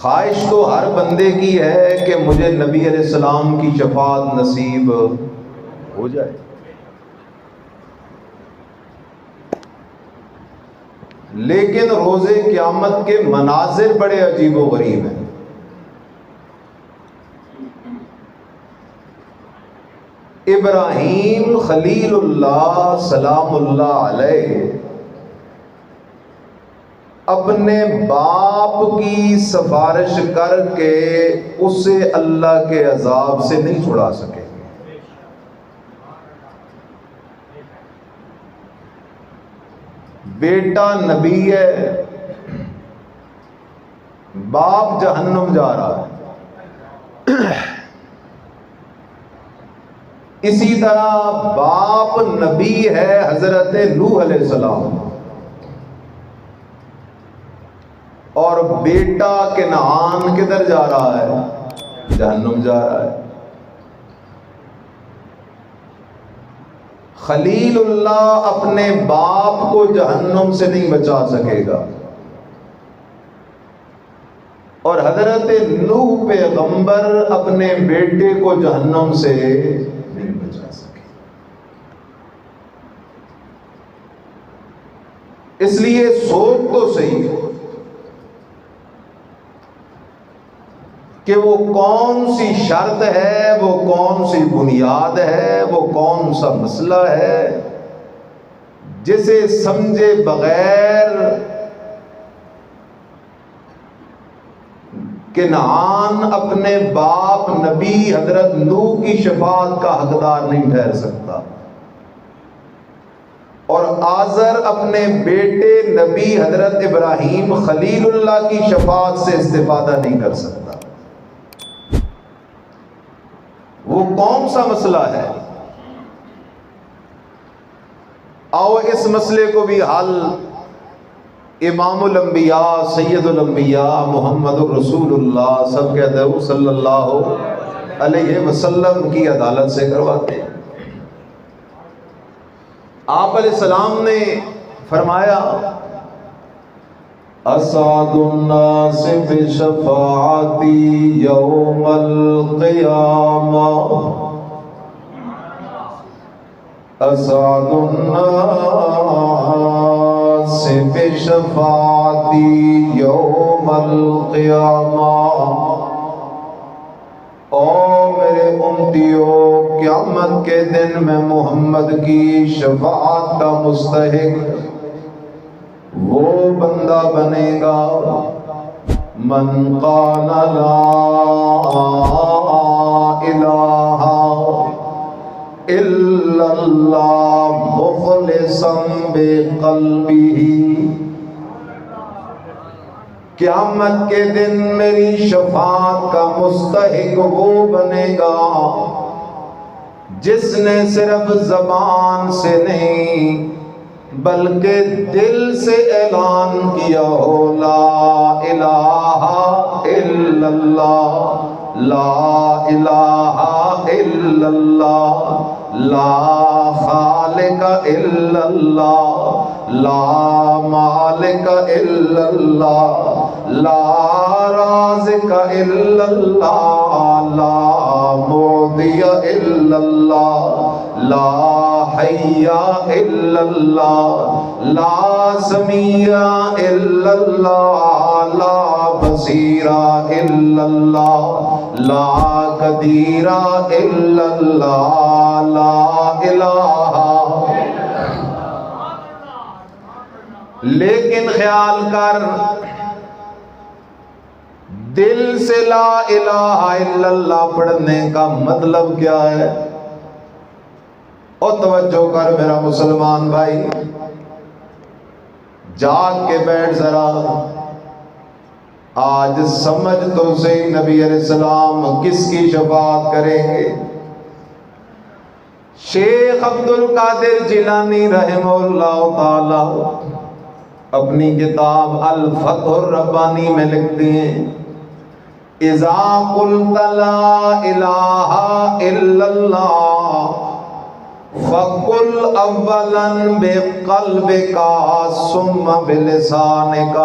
خواہش تو ہر بندے کی ہے کہ مجھے نبی علیہ السلام کی شفاعت نصیب ہو جائے، لیکن روز قیامت کے مناظر بڑے عجیب و غریب ہیں۔ ابراہیم خلیل اللہ سلام اللہ علیہ اپنے باپ کی سفارش کر کے اسے اللہ کے عذاب سے نہیں چھڑا سکے۔ بیٹا نبی ہے، باپ جہنم جا رہا ہے۔ اسی طرح باپ نبی ہے حضرت نوح علیہ السلام، اور بیٹا کنعان کدھر جا رہا ہے؟ جہنم جا رہا ہے۔ خلیل اللہ اپنے باپ کو جہنم سے نہیں بچا سکے گا، اور حضرت نوح پیغمبر اپنے بیٹے کو جہنم سے نہیں بچا سکے۔ اس لیے سوچ تو صحیح کہ وہ کون سی شرط ہے، وہ کون سی بنیاد ہے، وہ کون سا مسئلہ ہے جسے سمجھے بغیر کنعان اپنے باپ نبی حضرت نوح کی شفاعت کا حقدار نہیں ٹھہر سکتا، اور آزر اپنے بیٹے نبی حضرت ابراہیم خلیل اللہ کی شفاعت سے استفادہ نہیں کر سکتا۔ وہ کون سا مسئلہ ہے؟ آؤ اس مسئلے کو بھی حل امام الانبیاء سید الانبیاء محمد الرسول اللہ سب کہتے ہیں صلی اللہ علیہ وسلم کی عدالت سے کرواتے ہیں۔ آپ علیہ السلام نے فرمایا اسعد الناس بشفاعتی یوم القیامہ، اسعد الناس بشفاعتی یوم القیامہ۔ او میرے امتیوں، قیامت کے دن میں محمد کی شفاعت کا مستحق وہ بندہ بنے گا من قال لا الہ الا اللہ مخلصا بقلبہ۔ قیامت کے دن میری شفاعت کا مستحق وہ بنے گا جس نے صرف زبان سے نہیں بلکہ دل سے اعلان کیا ہو لا الہ الا اللہ، لا الہ الا اللہ، لا خالق الا اللہ، لا مالک الا اللہ، لا رازق الا اللہ، لا معطی الا اللہ، لا حی الا اللہ، لا سمیع الا اللہ، لا بصیر الا اللہ، لا قدیر الا اللہ، لا الہ۔ لیکن خیال کر، دل سے لا الہ الا اللہ پڑھنے کا مطلب کیا ہے؟ اور توجہ کر میرا مسلمان بھائی، جاگ کے بیٹھ ذرا، آج سمجھ تو صحیح نبی علیہ السلام کس کی شفاعت کریں گے؟ شیخ عبد القادر جیلانی رحمہ اللہ تعالی اپنی کتاب الفتح الربانی میں لکھتے ہیں اذا قلت لا الہ الا اللہ فقل اولا بقلبک ثم بلسانک۔